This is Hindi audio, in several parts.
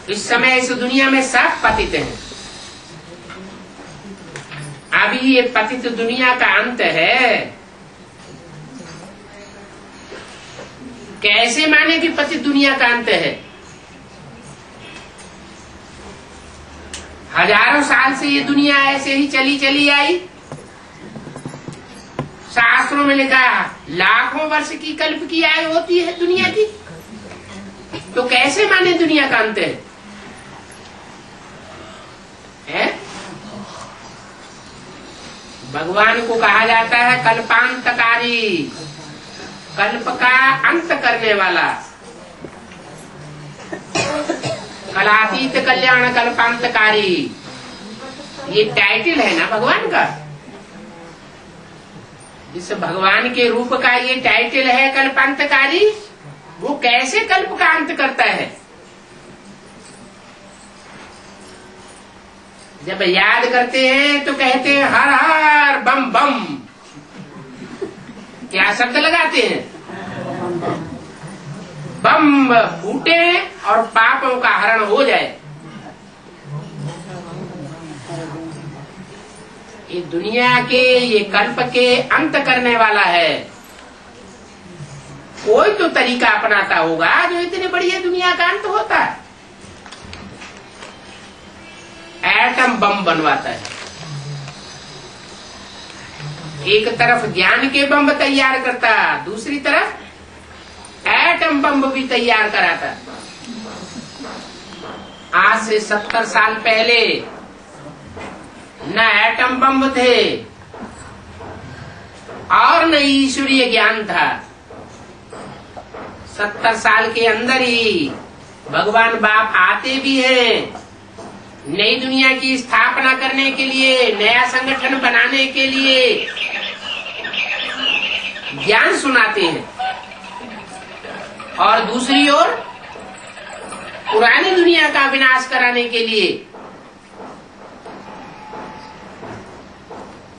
इस समय इस दुनिया में सब पतित हैं। अभी ये पतित दुनिया का अंत है। कैसे माने कि पतित दुनिया का अंत है? हजारों साल से ये दुनिया ऐसे ही चली चली आई। शास्त्रों में लिखा लाखों वर्ष की कल्प की आयु होती है दुनिया की। तो कैसे माने दुनिया का अंत है? भगवान को कहा जाता है कल्पांतकारी, कल्प का अंत करने वाला। कलातीत कल्याण कल्पांतकारी, ये टाइटल है ना भगवान का। इस भगवान के रूप का ये टाइटल है कल्पांतकारी। वो कैसे कल्प का अंत करता है? जब याद करते हैं तो कहते हैं हर हर बम बम। क्या शब्द लगाते हैं? बम फूटे और पापों का हरण हो जाए। ये दुनिया के, ये कल्प के अंत करने वाला है। कोई तो तरीका अपनाता होगा जो इतनी बढ़िया दुनिया का अंत होता है। एटम बम बनवाता है। एक तरफ ज्ञान के बम तैयार करता, दूसरी तरफ एटम बम भी तैयार कराता। आज से 70 साल पहले न एटम बम थे और न ईश्वरीय ज्ञान था। 70 साल के अंदर ही भगवान बाप आते भी हैं, नई दुनिया की स्थापना करने के लिए, नया संगठन बनाने के लिए ज्ञान सुनाते हैं। और दूसरी ओर पुरानी दुनिया का विनाश कराने के लिए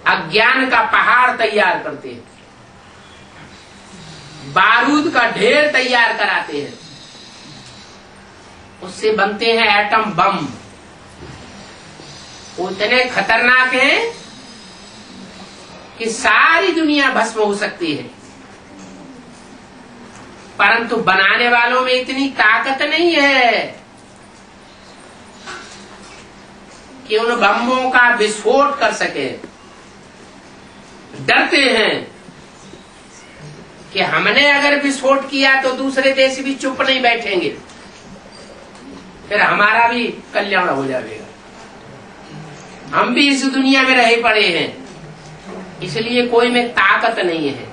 अज्ञान का पहाड़ तैयार करते हैं, बारूद का ढेर तैयार कराते हैं। उससे बनते हैं एटम बम। वो इतने खतरनाक हैं कि सारी दुनिया भस्म हो सकती है, परंतु बनाने वालों में इतनी ताकत नहीं है कि उन बम्बों का विस्फोट कर सके। डरते हैं कि हमने अगर विस्फोट किया तो दूसरे देश भी चुप नहीं बैठेंगे, फिर हमारा भी कल्याण हो जाएगा। हम भी इस दुनिया में रहे पड़े हैं, इसलिए कोई में ताकत नहीं है।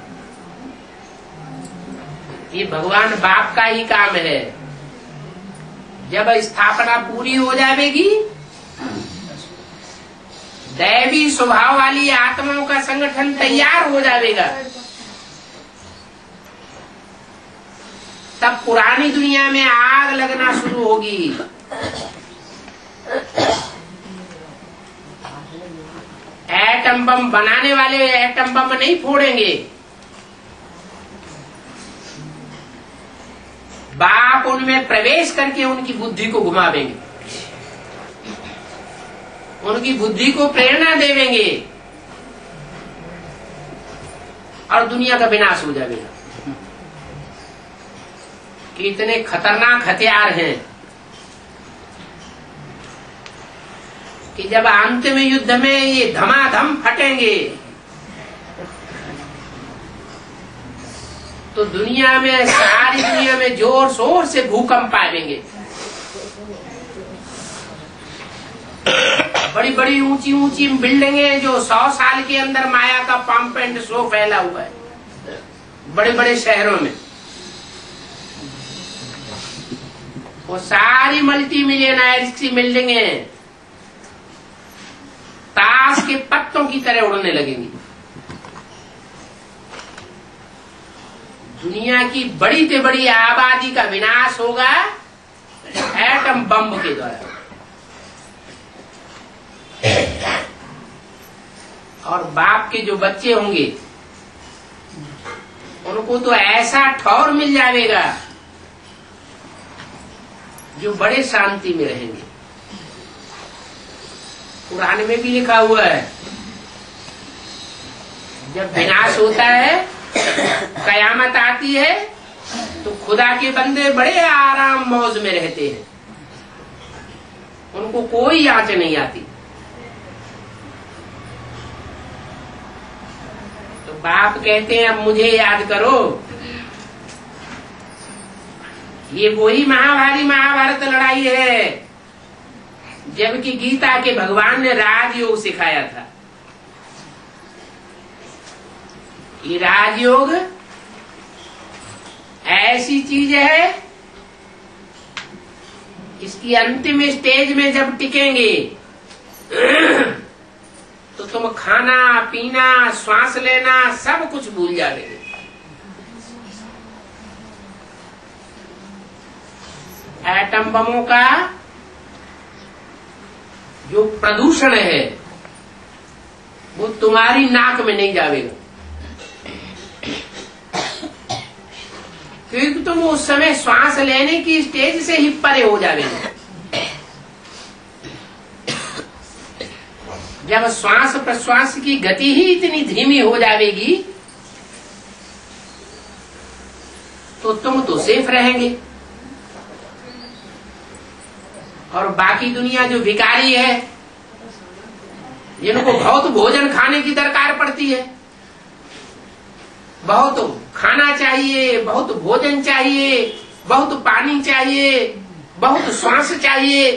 ये भगवान बाप का ही काम है। जब स्थापना पूरी हो जाएगी, दैवी स्वभाव वाली आत्माओं का संगठन तैयार हो जाएगा, तब पुरानी दुनिया में आग लगना शुरू होगी। एटम बम बनाने वाले एटम बम नहीं फोड़ेंगे, बाप उनमें प्रवेश करके उनकी बुद्धि को घुमावेंगे, उनकी बुद्धि को प्रेरणा देवेंगे और दुनिया का विनाश हो जाएगा। कि इतने खतरनाक हथियार हैं कि जब अंतिम युद्ध में ये धमाधम फटेंगे तो दुनिया में, सारी दुनिया में जोर शोर से भूकंप आएंगे। बड़ी बड़ी ऊंची ऊंची बिल्डिंगें जो 100 साल के अंदर माया का पंप एंड शो फैला हुआ है बड़े बड़े शहरों में, वो सारी मल्टी मिलियनायर्स की बिल्डिंगें ताश के पत्तों की तरह उड़ने लगेंगी। दुनिया की बड़ी से बड़ी आबादी का विनाश होगा एटम बम के द्वारा। और बाप के जो बच्चे होंगे उनको तो ऐसा ठौर मिल जाएगा जो बड़े शांति में रहेंगे। कुरान में भी लिखा हुआ है, जब विनाश होता है, कयामत आती है, तो खुदा के बंदे बड़े आराम मौज में रहते हैं, उनको कोई आंच नहीं आती। तो बाप कहते हैं अब मुझे याद करो। ये वही महाभारी महाभारत लड़ाई है जबकि गीता के भगवान ने राजयोग सिखाया था। ये राजयोग ऐसी चीज है, इसकी अंतिम स्टेज में जब टिकेंगे तो तुम खाना पीना श्वास लेना सब कुछ भूल जाओगे। एटम बमों का जो प्रदूषण है वो तुम्हारी नाक में नहीं जाएगा, क्योंकि तुम उस समय श्वास लेने की स्टेज से ही परे हो जाओगे। जब श्वास प्रश्वास की गति ही इतनी धीमी हो जाएगी तो तुम तो सेफ रहेंगे, और बाकी दुनिया जो भिखारी है, जिनको बहुत भोजन खाने की दरकार पड़ती है, बहुत खाना चाहिए, बहुत भोजन चाहिए, बहुत पानी चाहिए, बहुत श्वास चाहिए,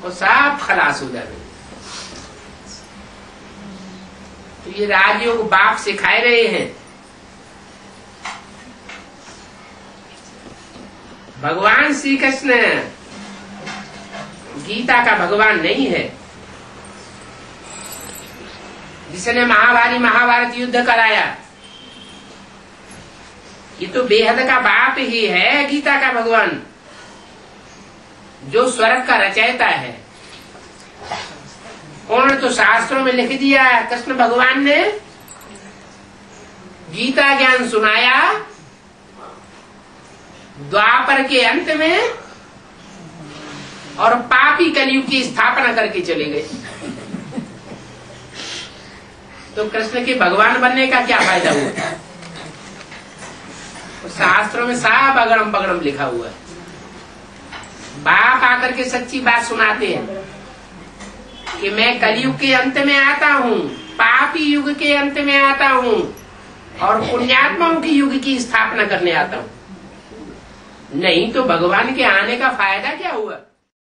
और सब खलास हो जाए। तो ये राजयोग बाप सिखाए रहे हैं। भगवान श्री कृष्ण गीता का भगवान नहीं है जिसने महाभारी महाभारत युद्ध कराया। ये तो बेहद का बाप ही है, गीता का भगवान, जो स्वर्ग का रचयिता है। उन्होंने तो शास्त्रों में लिख दिया, कृष्ण भगवान ने गीता ज्ञान सुनाया द्वापर के अंत में, और पापी कलयुग की स्थापना करके चले गए। तो कृष्ण के भगवान बनने का क्या फायदा हुआ? तो शास्त्रों में सब अगड़म बगड़म लिखा हुआ है। बाप आकर के सच्ची बात सुनाते हैं कि मैं कलयुग के अंत में आता हूँ, पापी युग के अंत में आता हूँ, और पुण्यात्माओं के युग की स्थापना करने आता हूँ। नहीं तो भगवान के आने का फायदा क्या हुआ?